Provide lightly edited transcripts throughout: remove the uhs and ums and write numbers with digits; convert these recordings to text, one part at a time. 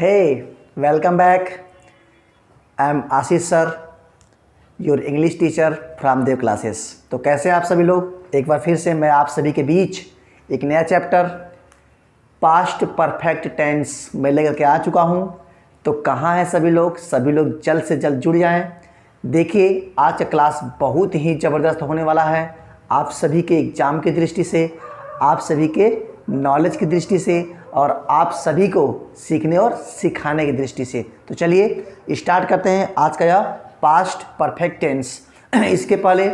Hey, welcome back. I am Ashish sir, your English teacher from Dev classes. तो कैसे हैं आप सभी लोग? एक बार फिर से मैं आप सभी के बीच एक नया चैप्टर पास्ट परफेक्ट टेंस में लेकर के आ चुका हूं। तो कहाँ हैं सभी लोग? सभी लोग जल्द से जल्द जुड़ जाएं। देखिए, आज का क्लास बहुत ही ज़बरदस्त होने वाला है। आप सभी के एग्ज़ाम की दृष्टि से, आप सभी के नॉलेज की दृष्टि से और आप सभी को सीखने और सिखाने की दृष्टि से। तो चलिए स्टार्ट करते हैं आज का यह पास्ट परफेक्ट टेंस। इसके पहले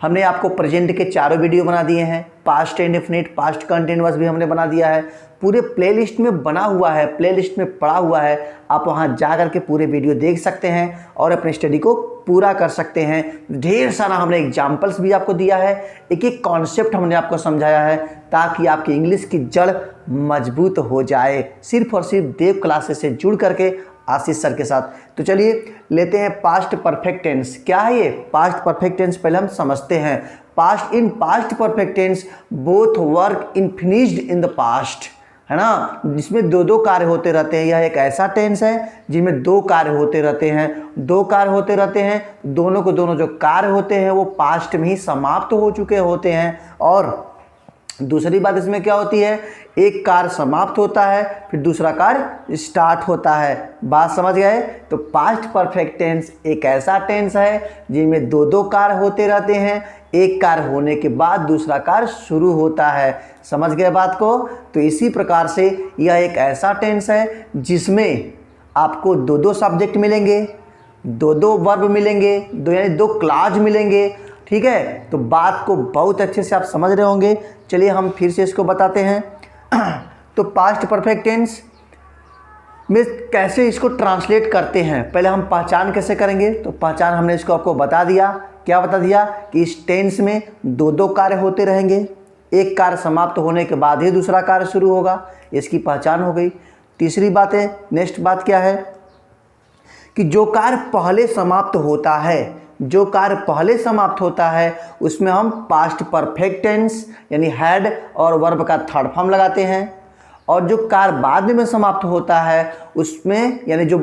हमने आपको प्रेजेंट के चारों वीडियो बना दिए हैं। पास्ट इंडेफिनिट, पास्ट कंटिन्यूअस भी हमने बना दिया है। पूरे प्लेलिस्ट में बना हुआ है, प्लेलिस्ट में पड़ा हुआ है। आप वहां जा कर के पूरे वीडियो देख सकते हैं और अपने स्टडी को पूरा कर सकते हैं। ढेर सारा हमने एग्जाम्पल्स भी आपको दिया है, एक एक कॉन्सेप्ट हमने आपको समझाया है ताकि आपकी इंग्लिश की जड़ मजबूत हो जाए, सिर्फ और सिर्फ देव क्लासेस से जुड़ करके आशीष सर के साथ। तो चलिए लेते हैं पास्ट परफेक्ट टेंस। क्या है ये पास्ट परफेक्ट टेंस? पहले हम समझते हैं। Past perfect tense both work in finished in the past, है ना, जिसमें दो दो कार्य होते रहते हैं। यह एक ऐसा टेंस है जिसमें दो कार्य होते रहते हैं। दो कार्य होते रहते हैं, दोनों को दोनों जो कार्य होते हैं वो पास्ट में ही समाप्त हो चुके होते हैं। और दूसरी बात इसमें क्या होती है, एक कार्य समाप्त होता है फिर दूसरा कार्य स्टार्ट होता है। बात समझ गए? तो पास्ट परफेक्ट टेंस एक ऐसा टेंस है जिनमें दो दो कार्य होते रहते हैं, एक कार्य होने के बाद दूसरा कार्य शुरू होता है। समझ गए बात को? तो इसी प्रकार से यह एक ऐसा टेंस है जिसमें आपको दो दो सब्जेक्ट मिलेंगे, दो दो वर्ब मिलेंगे, दो यानी दो क्लॉज मिलेंगे। ठीक है, तो बात को बहुत अच्छे से आप समझ रहे होंगे। चलिए हम फिर से इसको बताते हैं। तो पास्ट परफेक्ट टेंस में कैसे इसको ट्रांसलेट करते हैं, पहले हम पहचान कैसे करेंगे। तो पहचान हमने इसको आपको बता दिया। क्या बता दिया? कि इस टेंस में दो दो कार्य होते रहेंगे, एक कार्य समाप्त होने के बाद ही दूसरा कार्य शुरू होगा। इसकी पहचान हो गई। तीसरी बात है, नेक्स्ट बात क्या है कि जो कार्य पहले समाप्त होता है, जो कार्य पहले समाप्त होता है उसमें हम पास्ट परफेक्ट टेंस यानी हैड और वर्ब का थर्ड फॉर्म लगाते हैं। और जो कार्य बाद में समाप्त होता है उसमें यानी जो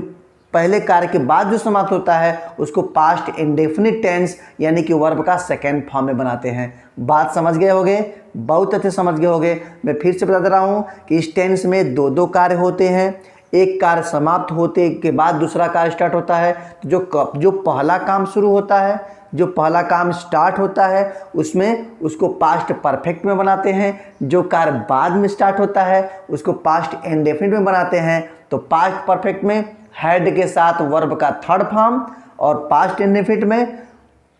पहले कार्य के बाद जो समाप्त होता है उसको पास्ट इंडेफिनिट टेंस यानी कि वर्ब का सेकेंड फॉर्म में बनाते हैं। बात समझ गए होंगे? बहुत अच्छे समझ गए होंगे। मैं फिर से बता दे रहा हूँ कि इस टेंस में दो दो कार्य होते हैं, एक कार्य समाप्त होते के बाद दूसरा कार्य स्टार्ट होता है। तो जो पहला काम शुरू होता है, जो पहला काम स्टार्ट होता है उसमें उसको पास्ट परफेक्ट में बनाते हैं। जो कार्य बाद में स्टार्ट होता है उसको पास्ट इंडेफिनिट में बनाते हैं। तो पास्ट परफेक्ट में हैड के साथ वर्ब का थर्ड फॉर्म और पास्ट इंडेफिनिट में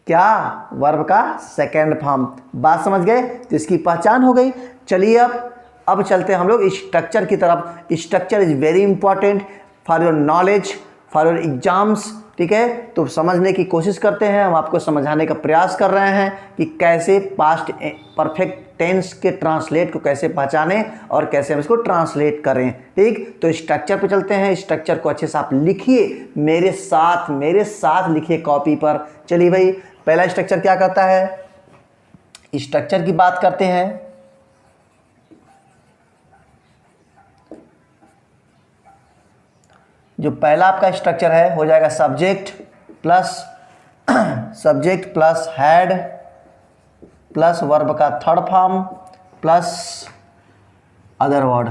क्या, वर्ब का सेकेंड फॉर्म। बात समझ गए? तो इसकी पहचान हो गई। चलिए अब चलते हैं हम लोग स्ट्रक्चर की तरफ। Structure is very important for your knowledge, for your exams. ठीक है, तो समझने की कोशिश करते हैं, हम आपको समझाने का प्रयास कर रहे हैं कि कैसे पास्ट परफेक्ट टेंस के ट्रांसलेट को कैसे पहचानें और कैसे हम इसको ट्रांसलेट करें। ठीक, तो स्ट्रक्चर पे चलते हैं। स्ट्रक्चर को अच्छे से आप लिखिए, मेरे साथ लिखिए कॉपी पर। चलिए भाई, पहला स्ट्रक्चर क्या करता है? स्ट्रक्चर की बात करते हैं। जो पहला आपका स्ट्रक्चर है हो जाएगा subject plus had plus verb का third form plus other word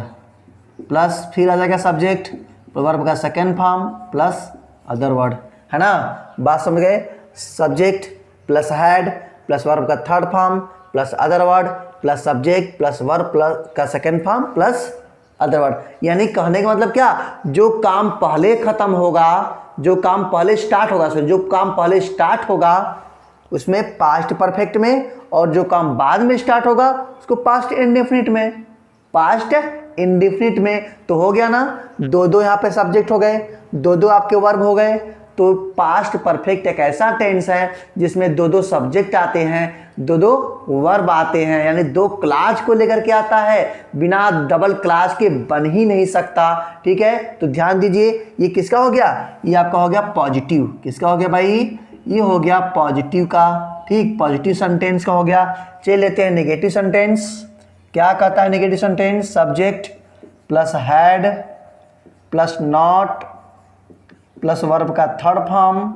plus फिर आ जाएगा सब्जेक्ट वर्ब का second form plus other word, है ना। बात समझ गए? Subject plus had plus verb का third form plus other word plus subject plus verb plus का second form plus other word. यानी कहने का मतलब क्या, जो काम पहले खत्म होगा, जो काम पहले स्टार्ट होगा उसमें पास्ट परफेक्ट में, और जो काम बाद में स्टार्ट होगा उसको पास्ट इंडेफिनिट में। पास्ट इंडेफिनिट में तो हो गया ना, दो दो यहाँ पे सब्जेक्ट हो गए, दो दो आपके वर्ब हो गए। तो पास्ट परफेक्ट एक ऐसा टेंस है जिसमें दो दो सब्जेक्ट आते हैं, दो दो वर्ब आते हैं, यानी दो क्लास को लेकर के आता है। बिना डबल क्लास के बन ही नहीं सकता। ठीक है, तो ध्यान दीजिए, ये किसका हो गया? ये आपका हो गया पॉजिटिव। किसका हो गया भाई? ये हो गया पॉजिटिव का। ठीक, पॉजिटिव सेंटेंस का हो गया। चलिए लेते हैं नेगेटिव सेंटेंस। क्या कहता है negative sentence? Subject plus had plus not plus verb का third form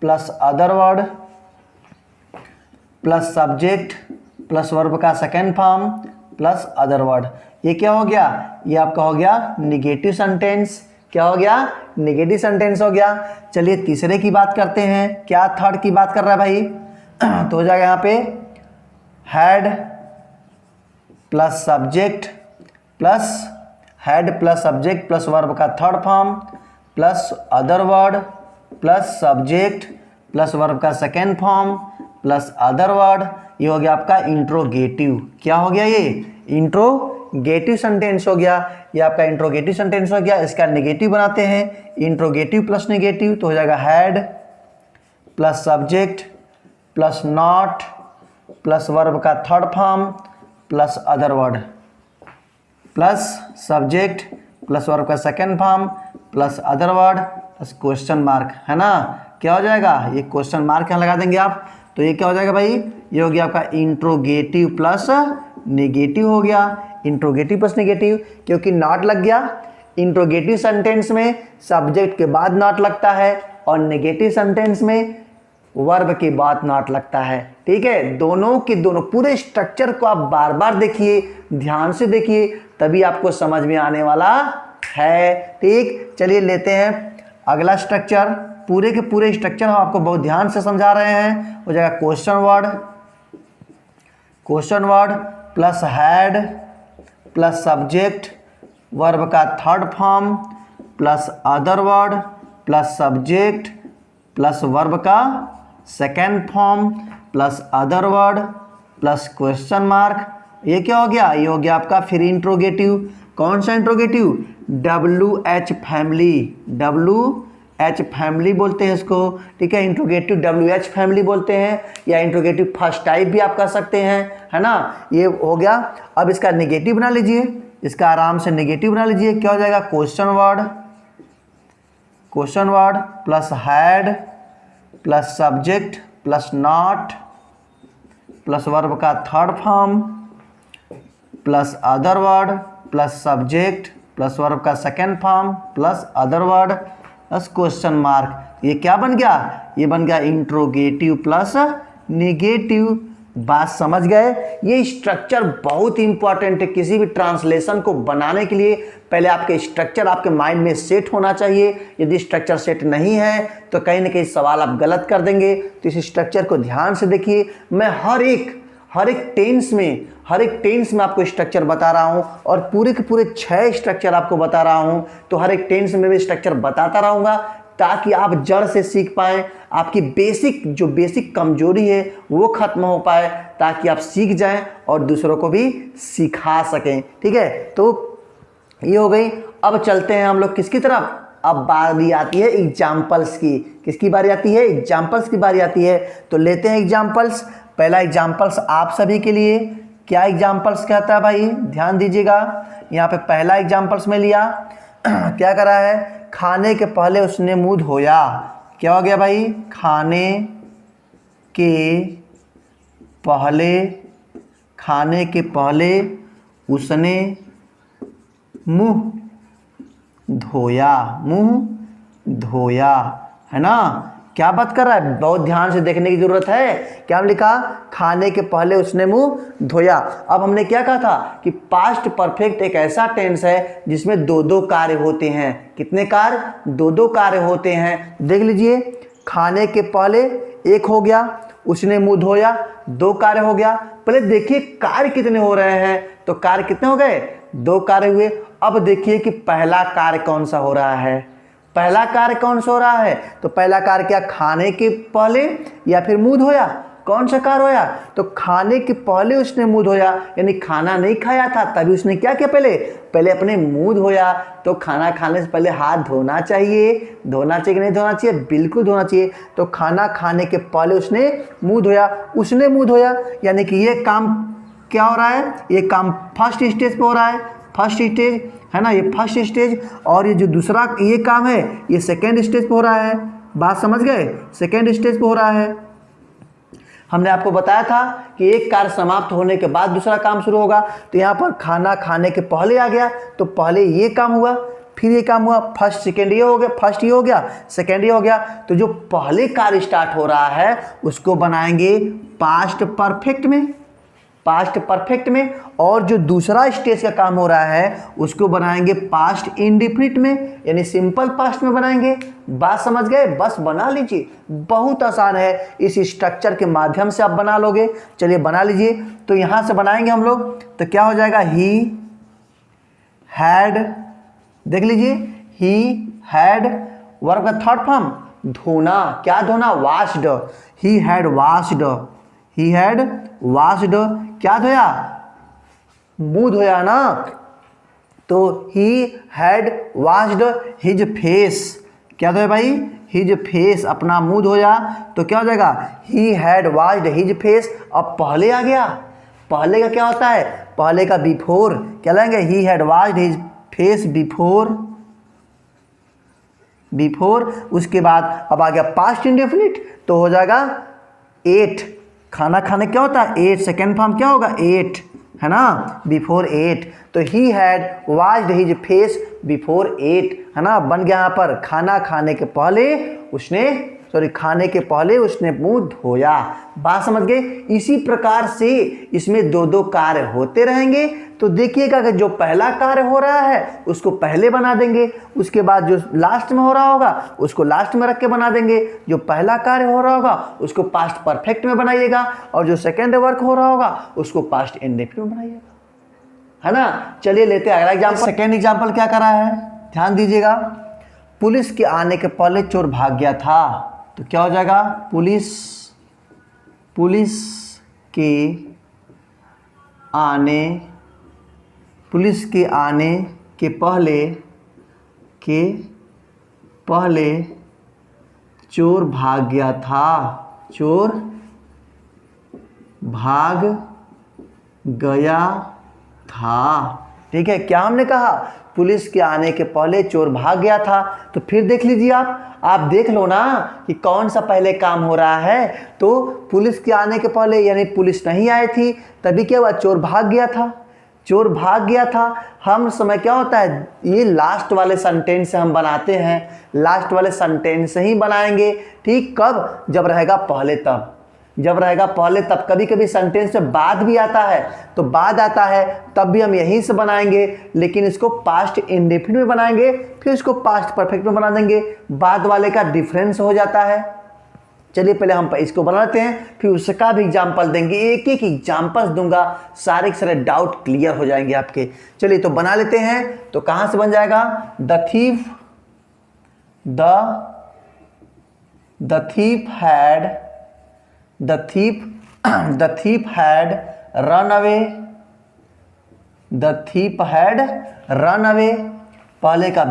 plus other word plus subject plus verb का second form plus other word. ये क्या हो गया? ये आपका हो गया निगेटिव सेंटेंस। क्या हो गया? निगेटिव सेंटेंस हो गया। चलिए तीसरे की बात करते हैं। क्या थर्ड की बात कर रहा है भाई? तो हो जाएगा यहाँ पे had plus subject plus verb का third form plus other word plus subject plus verb का second form plus other word. ये हो गया आपका इंट्रोगेटिव। क्या हो गया? ये इंट्रोगेटिव सेंटेंस हो गया। ये आपका इंट्रोगेटिव सेंटेंस हो गया। इसका नेगेटिव बनाते हैं, इंट्रोगेटिव प्लस नेगेटिव, तो हो जाएगा had plus subject plus not plus verb का third form plus other word plus subject plus verb का second form plus other word plus question mark, है ना? क्या हो जाएगा? ये क्वेश्चन मार्क यहाँ लगा देंगे आप। तो ये क्या हो जाएगा भाई? ये हो गया आपका इंट्रोगेटिव प्लस नेगेटिव हो गया। इंट्रोगेटिव प्लस नेगेटिव, क्योंकि नॉट लग गया। इंट्रोगेटिव सेंटेंस में सब्जेक्ट के बाद नॉट लगता है और नेगेटिव सेंटेंस में वर्ब के बाद नॉट लगता है। ठीक है, दोनों के दोनों पूरे स्ट्रक्चर को आप बार बार देखिए, ध्यान से देखिए, तभी आपको समझ में आने वाला है। ठीक, चलिए लेते हैं अगला स्ट्रक्चर। पूरे के पूरे स्ट्रक्चर हम आपको बहुत ध्यान से समझा रहे हैं। हो जाएगा question word plus had plus subject verb का third form plus other word plus subject plus verb का second form plus other word plus question mark. ये क्या हो गया? ये हो गया आपका फिर इंट्रोगेटिव। कौन सा इंट्रोगेटिव? WH फैमिली बोलते हैं इसको। ठीक है, इंट्रोगेटिव WH फैमिली बोलते हैं, या इंट्रोगेटिव फर्स्ट टाइप भी आप कर सकते हैं, है ना? ये हो गया। अब इसका नेगेटिव बना लीजिए, इसका आराम से नेगेटिव बना लीजिए। क्या हो जाएगा? Question word plus had plus subject plus not plus verb का third form plus other word plus subject plus verb का second form plus other word plus question mark. ये क्या बन गया? ये बन गया इंट्रोगेटिव प्लस नेगेटिव। बात समझ गए? ये स्ट्रक्चर बहुत इंपॉर्टेंट है। किसी भी ट्रांसलेशन को बनाने के लिए पहले आपके स्ट्रक्चर आपके माइंड में सेट होना चाहिए। यदि स्ट्रक्चर सेट नहीं है तो कहीं ना कहीं सवाल आप गलत कर देंगे। तो इस स्ट्रक्चर को ध्यान से देखिए। मैं हर एक टेंस में आपको स्ट्रक्चर बता रहा हूँ, और पूरे के पूरे 6 स्ट्रक्चर आपको बता रहा हूँ। तो हर एक टेंस में भी स्ट्रक्चर बताता रहूँगा, ताकि आप जड़ से सीख पाएँ, आपकी बेसिक कमजोरी है वो खत्म हो पाए, ताकि आप सीख जाएं और दूसरों को भी सिखा सकें। ठीक है, तो ये हो गई। अब चलते हैं हम लोग किसकी तरफ? अब बारी आती है एग्जाम्पल्स की। किसकी बारी आती है? एग्जाम्पल्स की बारी आती है। तो लेते हैं एग्जाम्पल्स। पहला एग्जाम्पल्स आप सभी के लिए। क्या एग्जाम्पल्स कहता है भाई? ध्यान दीजिएगा। यहाँ पे पहला एग्जाम्पल्स में लिया, क्या करा है? खाने के पहले उसने मुंह धोया। क्या हो गया भाई? खाने के पहले उसने मुंह धोया, है ना? क्या बात कर रहा है? बहुत ध्यान से देखने की जरूरत है। क्या हम लिखा? खाने के पहले उसने मुंह धोया। अब हमने क्या कहा था कि पास्ट परफेक्ट एक ऐसा टेंस है जिसमें 2 कार्य होते हैं। कितने कार्य? 2 कार्य होते हैं। देख लीजिए, खाने के पहले एक हो गया, उसने मुंह धोया, 2 कार्य हो गया। पहले देखिए कार्य कितने हो रहे हैं। तो कार्य कितने हो गए? 2 कार्य हुए। अब देखिए कि पहला कार्य कौन सा हो रहा है। पहला कार्य कौन सा हो रहा है? तो पहला कार्य क्या? खाने के पहले या फिर मुंह धोया? कौन सा कार्य होया? तो खाने के पहले उसने मुंह धोया, यानी खाना नहीं खाया था तभी उसने क्या किया? पहले अपने मुंह धोया। तो खाना खाने से पहले हाथ धोना चाहिए कि नहीं धोना चाहिए? बिल्कुल धोना चाहिए। तो खाना खाने के पहले उसने मुंह धोया, यानी कि ये काम क्या हो रहा है? ये काम फर्स्ट स्टेज पे हो रहा है। फर्स्ट स्टेज है ना, ये फर्स्ट स्टेज। और ये जो दूसरा ये काम है ये सेकेंड स्टेज पे हो रहा है। बात समझ गए? सेकेंड स्टेज पे हो रहा है। हमने आपको बताया था कि एक कार्य समाप्त होने के बाद दूसरा काम शुरू होगा। तो यहाँ पर खाना खाने के पहले आ गया, तो पहले ये काम हुआ, फिर ये काम हुआ, फर्स्ट सेकेंड ये हो गया, फर्स्ट ये हो गया, सेकेंड ये हो गया। तो जो पहले कार्य स्टार्ट हो रहा है उसको बनाएंगे पास्ट परफेक्ट में, पास्ट परफेक्ट में, और जो दूसरा स्टेज का काम हो रहा है उसको बनाएंगे पास्ट इंडेफिनिट में, यानी सिंपल पास्ट में बनाएंगे। बात समझ गए? बस बना लीजिए, बहुत आसान है, इस स्ट्रक्चर के माध्यम से आप बना लोगे। चलिए बना लीजिए। तो यहाँ से बनाएंगे हम लोग, तो क्या हो जाएगा, ही हैड, देख लीजिए, ही हैड, वर्ब का थर्ड फॉर्म धोना, क्या धोना, washed, he had washed, he had washed, क्या धोया, मुंह धोया ना, तो he had washed his face, क्या धोया भाई, हिज फेस, अपना मुंह धोया। तो क्या हो जाएगा, ही हैड वाश्ड हिज फेस। अब पहले आ गया, पहले का क्या होता है, पहले का बिफोर, क्या लेंगे, ही had washed his face before, before. उसके बाद अब आ गया पास्ट इंडेफिनिट, तो हो जाएगा एट, खाना खाने क्या होता है, एट, सेकेंड फॉर्म क्या होगा, एट, है ना, बिफोर एट। तो he had washed his face before eight, है ना, बन गया यहाँ पर खाना खाने के पहले उसने, सॉरी, खाने के पहले उसने मुंह धोया। बात समझ गए? इसी प्रकार से इसमें दो दो कार्य होते रहेंगे। तो देखिएगा कि जो पहला कार्य हो रहा है उसको पहले बना देंगे, उसके बाद जो लास्ट में हो रहा होगा उसको लास्ट में रख के बना देंगे। जो पहला कार्य हो रहा होगा उसको पास्ट परफेक्ट में बनाइएगा, और जो सेकेंड वर्क हो रहा होगा उसको पास्ट इंडेफिनिट में बनाइएगा, है ना। चलिए लेते हैं अगला एग्जाम्पल। सेकेंड एग्जाम्पल क्या करा है, ध्यान दीजिएगा। पुलिस के आने के पहले चोर भाग गया था, तो क्या हो जाएगा, पुलिस के आने के पहले चोर भाग गया था, चोर भाग गया था। ठीक है, क्या हमने कहा, पुलिस के आने के पहले चोर भाग गया था। तो फिर देख लीजिए, आप देख लो ना कि कौन सा पहले काम हो रहा है। तो पुलिस के आने के पहले यानी पुलिस नहीं आई थी, तभी क्या हुआ, चोर भाग गया था, चोर भाग गया था। हम समय क्या होता है, ये लास्ट वाले सेंटेंस से हम बनाते हैं, लास्ट वाले सेंटेंस से ही बनाएंगे। ठीक, कब, जब रहेगा पहले तब, जब रहेगा पहले तब। कभी कभी सेंटेंस से बाद भी आता है, तो बाद आता है तब भी हम यहीं से बनाएंगे, लेकिन इसको पास्ट इंडेफिनिट में बनाएंगे, फिर इसको पास्ट परफेक्ट में बना देंगे। बाद वाले का डिफरेंस हो जाता है। चलिए पहले हम इसको बना लेते हैं, फिर उसका भी एग्जाम्पल देंगे, एक एक एग्जाम्पल दूंगा, सारे के सारे डाउट क्लियर हो जाएंगे आपके। चलिए तो बना लेते हैं। तो कहाँ से बन जाएगा, the thief had run away, पहले का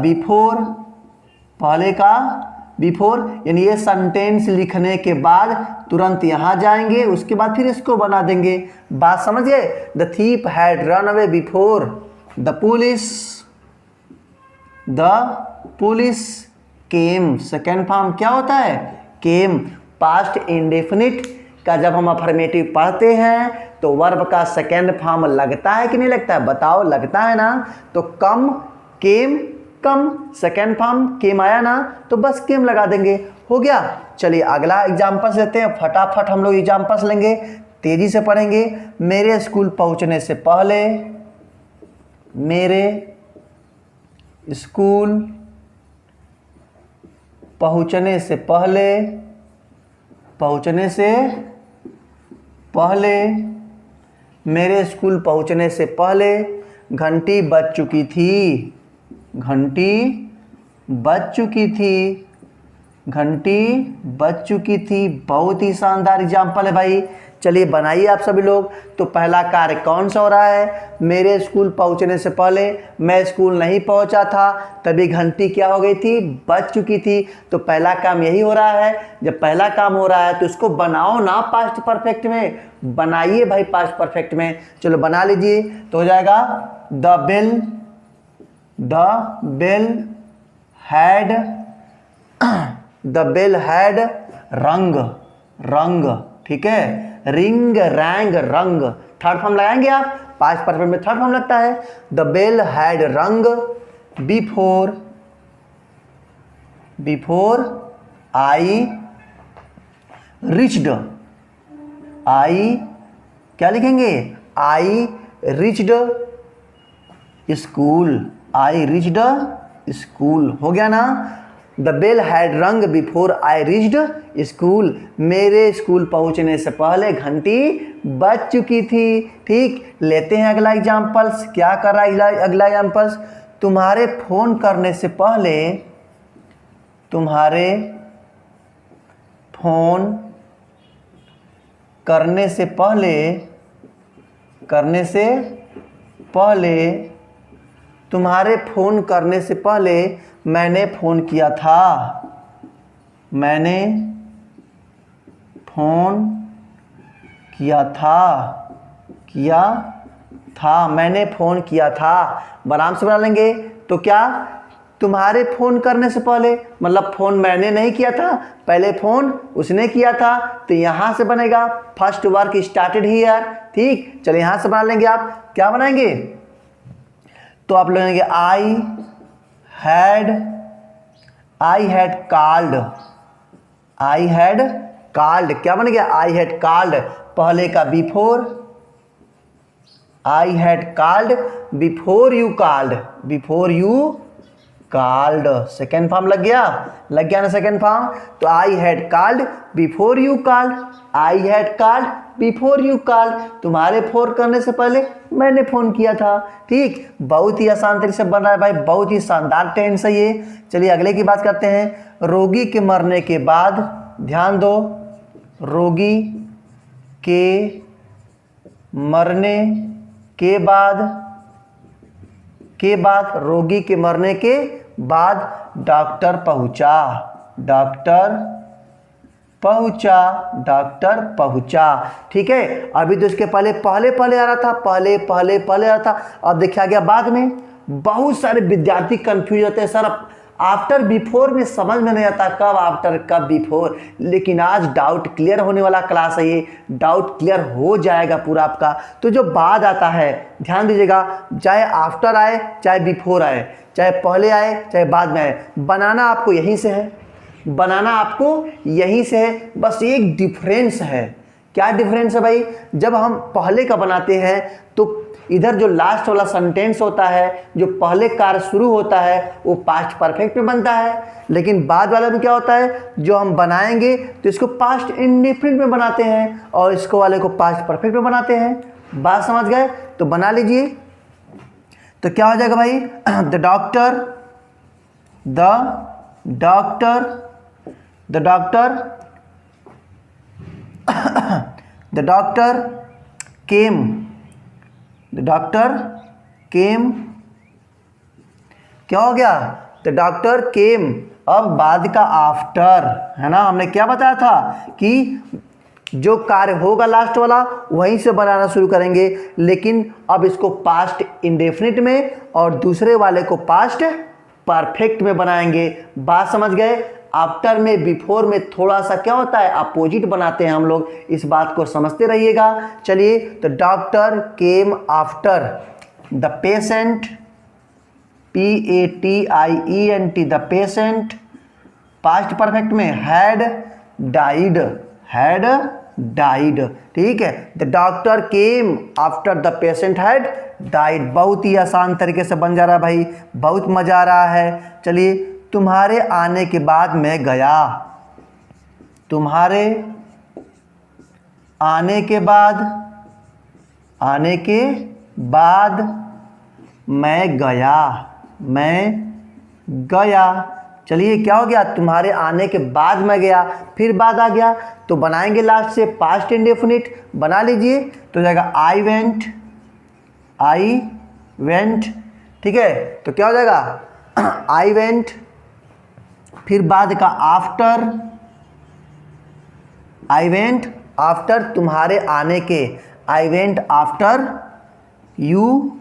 बिफोर, यानी ये सेंटेंस लिखने के बाद तुरंत यहाँ जाएंगे, उसके बाद फिर इसको बना देंगे। बात समझ गए, the thief had run away before the police came। Second form क्या होता है, केम। पास्ट इंडेफिनिट का जब हम अफर्मेटिव पढ़ते हैं तो वर्ब का सेकेंड फॉर्म लगता है कि नहीं लगता है, बताओ, लगता है ना। तो कम, केम, कम, सेकेंड फॉर्म केम आया ना, तो बस केम लगा देंगे, हो गया। चलिए अगला एग्जाम्पल्स लेते हैं, फटाफट हम लोग एग्जाम्पल्स लेंगे, तेजी से पढ़ेंगे। मेरे स्कूल पहुंचने से पहले, मेरे स्कूल पहुंचने से पहले, मेरे स्कूल पहुंचने से पहले घंटी बज चुकी थी, बहुत ही शानदार एग्जाम्पल है भाई। चलिए बनाइए आप सभी लोग। तो पहला कार्य कौन सा हो रहा है, मेरे स्कूल पहुंचने से पहले मैं स्कूल नहीं पहुंचा था, तभी घंटी क्या हो गई थी, बज चुकी थी। तो पहला काम यही हो रहा है। जब पहला काम हो रहा है तो इसको बनाओ ना पास्ट परफेक्ट में, बनाइए भाई पास्ट परफेक्ट में। चलो बना लीजिए। तो हो जाएगा द बेल हैड रंग, ठीक है, रिंग, रैंग, रंग, थर्ड फॉर्म लगाएंगे आप, पास्ट परफेक्ट में थर्ड फॉर्म लगता है। द बेल हैड रंग, बिफोर आई रिच्ड, आई क्या लिखेंगे, आई रिच्ड स्कूल, आई रिच्ड स्कूल, हो गया ना। द बेल हैड रंग बिफोर आई रिच्ड स्कूल, मेरे स्कूल पहुंचने से पहले घंटी बज चुकी थी। ठीक, लेते हैं अगला एग्जाम्पल्स। क्या कर रहा है अगला एग्जाम्पल्स, तुम्हारे फोन करने से पहले, तुम्हारे फोन करने से पहले, तुम्हारे फोन करने से पहले मैंने फ़ोन किया था, मैंने फ़ोन किया था, मैंने फ़ोन किया था। आराम से बना लेंगे। तो क्या, तुम्हारे फ़ोन करने से पहले मतलब फ़ोन मैंने नहीं किया था, पहले फ़ोन उसने किया था, तो यहाँ से बनेगा फर्स्ट वर्क स्टार्टेड हियर। ठीक, चलिए यहाँ से बना लेंगे। आप क्या बनाएंगे, तो आप लेंगे आई हैड कॉल्ड, क्या बन गया, आई हैड कॉल्ड, पहले का before, I had called before you called, second form लग गया ना सेकेंड फॉर्म। तो I had called before you called, तुम्हारे फोन करने से पहले मैंने फ़ोन किया था। ठीक, बहुत ही आसान तरीके से बन रहा है भाई, बहुत ही शानदार टेंस है ये। चलिए अगले की बात करते हैं। रोगी के मरने के बाद, ध्यान दो, रोगी के मरने के बाद, रोगी के मरने के बाद डॉक्टर पहुंचा। ठीक है, अभी तो इसके पहले आ रहा था, पहले आ रहा था। अब देखिए आ गया बाद में। बहुत सारे विद्यार्थी कंफ्यूज होते हैं, सर आफ्टर बिफोर में समझ में नहीं आता कब आफ्टर कब बिफोर, लेकिन आज डाउट क्लियर होने वाला क्लास है ये, डाउट क्लियर हो जाएगा पूरा आपका। तो जो बाद आता है, ध्यान दीजिएगा, चाहे आफ्टर आए चाहे बिफोर आए, चाहे पहले आए चाहे बाद में आए, बनाना आपको यहीं से है, बस एक डिफरेंस है। क्या डिफरेंस है भाई, जब हम पहले का बनाते हैं तो इधर जो लास्ट वाला सेंटेंस होता है, जो पहले कार्य शुरू होता है, वो पास्ट परफेक्ट में बनता है। लेकिन बाद वाले में क्या होता है, जो हम बनाएंगे तो इसको पास्ट इंडेफिनिट में बनाते हैं और इसको वाले को पास्ट परफेक्ट में बनाते हैं। बात समझ गए, तो बना लीजिए। तो क्या हो जाएगा भाई, द डॉक्टर केम, क्या हो गया, द डॉक्टर केम। अब बाद का आफ्टर है ना, हमने क्या बताया था कि जो कार्य होगा लास्ट वाला वहीं से बनाना शुरू करेंगे, लेकिन अब इसको पास्ट इंडेफिनिट में और दूसरे वाले को पास्ट परफेक्ट में बनाएंगे। बात समझ गए। आफ्टर में बिफोर में थोड़ा सा क्या होता है, अपोजिट बनाते हैं हम लोग, इस बात को समझते रहिएगा। चलिए, तो doctor came after the patient, PATIENT, the patient, past perfect में हैड डाइड। ठीक है, the doctor came after the patient had died. बहुत ही आसान तरीके से बन जा रहा है भाई, बहुत मजा आ रहा है। चलिए, तुम्हारे आने के बाद मैं गया, तुम्हारे आने के बाद मैं गया। चलिए, क्या हो गया, तुम्हारे आने के बाद मैं गया, फिर बाद आ गया, तो बनाएंगे लास्ट से पास्ट इंडेफिनिट। बना लीजिए, तो जाएगा आई वेंट। ठीक है, तो क्या हो जाएगा, आई वेंट, फिर बाद का आफ्टर, आई वेंट आफ्टर तुम्हारे आने के, आई वेंट आफ्टर यू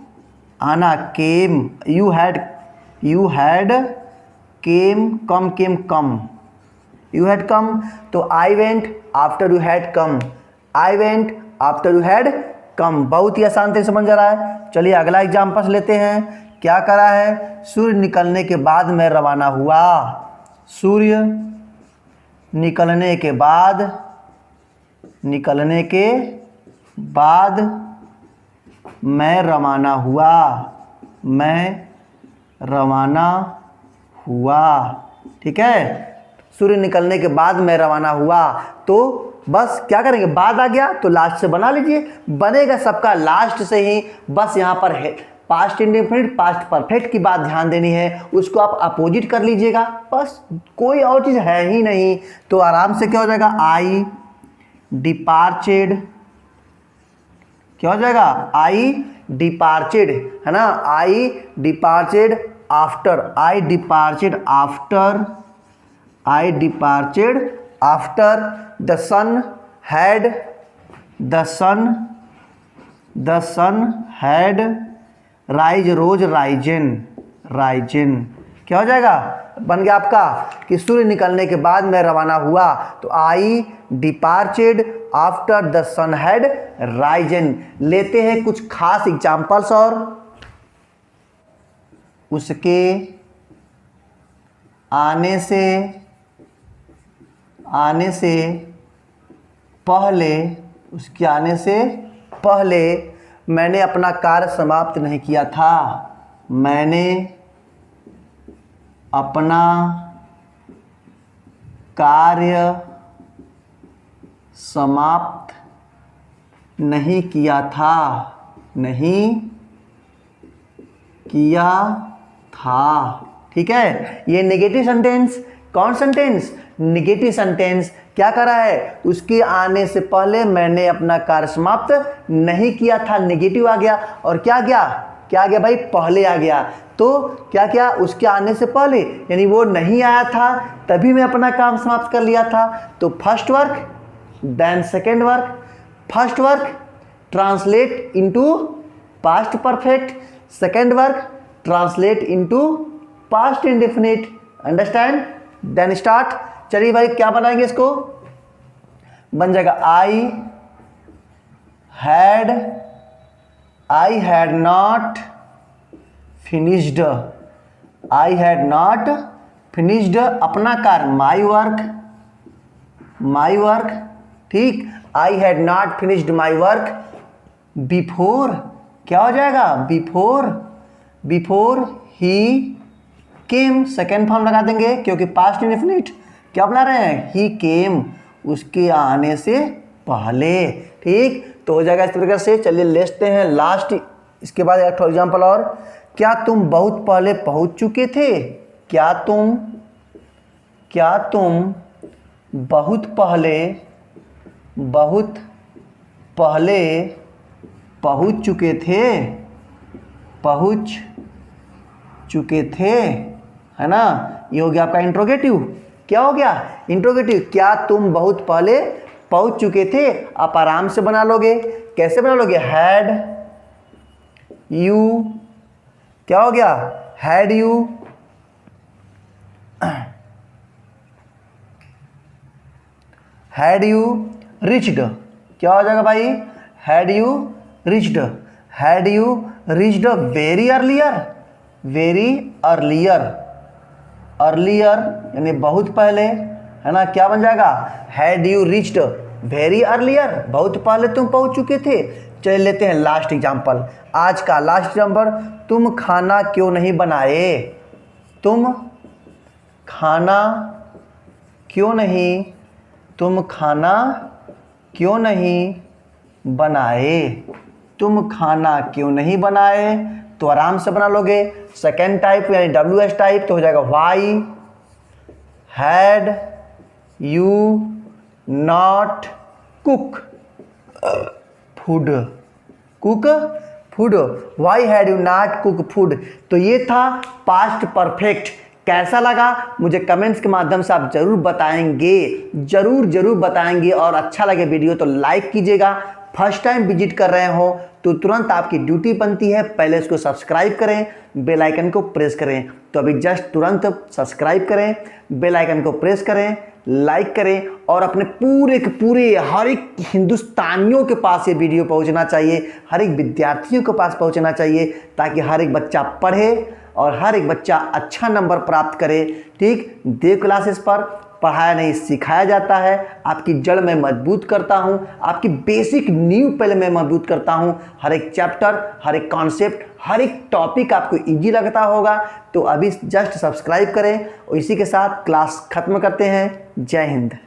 आना, came, you had come, you had come. तो I went after you had come, I went after you had come. बहुत ही आसान से समझ आ रहा है। चलिए अगला एग्जाम्पल लेते हैं। क्या करा है? सूर्य निकलने के बाद मैं रवाना हुआ। सूर्य निकलने के बाद मैं रवाना हुआ। मैं रवाना हुआ। ठीक है, सूर्य निकलने के बाद मैं रवाना हुआ। तो बस क्या करेंगे, बाद आ गया तो लास्ट से बना लीजिए, बनेगा सबका लास्ट से ही। बस यहाँ पर है पास्ट इंडेफिनिट, पास्ट परफेक्ट की बात ध्यान देनी है, उसको आप अपोजिट कर लीजिएगा, बस कोई और चीज़ है ही नहीं। तो आराम से क्या हो जाएगा, आई डिपार्चेड, क्या हो जाएगा, आई डिपार्चेड, है ना, I departed after, I departed after, I departed after the sun had rise, rose risen, क्या हो जाएगा, बन गया आपका कि सूर्य निकलने के बाद मैं रवाना हुआ। तो I departed after the sun had risen. लेते हैं कुछ खास एग्जाम्पल्स और उसके आने से पहले मैंने अपना कार्य समाप्त नहीं किया था। मैंने अपना कार्य समाप्त नहीं किया था, ठीक है। ये नेगेटिव सेंटेंस, कौन सेंटेंस, नेगेटिव सेंटेंस। क्या करा है, उसके आने से पहले मैंने अपना कार्य समाप्त नहीं किया था, नेगेटिव आ गया। और क्या गया भाई, पहले आ गया। तो क्या उसके आने से पहले, यानी वो नहीं आया था तभी मैं अपना काम समाप्त कर लिया था। तो first work then second work, first work translate into past perfect, second work translate into past indefinite, understand. Then start. चलिए भाई क्या बनाएंगे, इसको बन जाएगा आई हैड नॉट फिनिश्ड, अपना कार्य, माई वर्क, ठीक। I had not finished my work before, क्या हो जाएगा, before he came, second form लगा देंगे क्योंकि पास्ट इंडेफिनिट। क्या बना रहे हैं, ही केम, उसके आने से पहले, ठीक। तो हो जाएगा इस तरीके से। चलिए लेते हैं लास्ट, इसके बाद एक एग्जाम्पल और। क्या तुम बहुत पहले पहुंच चुके थे, क्या तुम बहुत पहले पहुंच चुके थे, है ना। ये हो गया आपका इंट्रोगेटिव। क्या हो गया, इंट्रोगेटिव। क्या तुम बहुत पहले पहुंच चुके थे, आप आराम से बना लोगे। कैसे बना लोगे, हैड यू, क्या हो गया, हैड यू रिच्ड, क्या हो जाएगा भाई, had you reached very earlier, यानी बहुत पहले, है ना। क्या बन जाएगा, had you reached very earlier, बहुत पहले तुम पहुंच चुके थे। चलिए लेते हैं लास्ट एग्जाम्पल, आज का लास्ट एग्जाम्पल। तुम खाना क्यों नहीं बनाए, तुम खाना क्यों नहीं बनाए, तो आराम से बना लोगे। सेकेंड टाइप यानी WH टाइप, तो हो जाएगा why had you not cook food, why had you not cook food. तो ये था पास्ट परफेक्ट। कैसा लगा मुझे कमेंट्स के माध्यम से आप जरूर बताएंगे, जरूर बताएंगे। और अच्छा लगे वीडियो तो लाइक कीजिएगा। फर्स्ट टाइम विजिट कर रहे हो तो तुरंत आपकी ड्यूटी बनती है, पहले इसको सब्सक्राइब करें, बेल आइकन को प्रेस करें। तो अभी जस्ट तुरंत सब्सक्राइब करें, बेल आइकन को प्रेस करें, लाइक करें और अपने पूरे के पूरे हर एक हिंदुस्तानियों के पास ये वीडियो पहुंचना चाहिए, हर एक विद्यार्थियों के पास पहुंचना चाहिए, ताकि हर एक बच्चा पढ़े और हर एक बच्चा अच्छा नंबर प्राप्त करे। ठीक, देव क्लासेस पर पढ़ाया नहीं सिखाया जाता है। आपकी जड़ मैं मजबूत करता हूं, आपकी बेसिक नींव पहले मैं मजबूत करता हूं। हर एक चैप्टर, हर एक कॉन्सेप्ट, हर एक टॉपिक आपको इजी लगता होगा। तो अभी जस्ट सब्सक्राइब करें और इसी के साथ क्लास खत्म करते हैं। जय हिंद।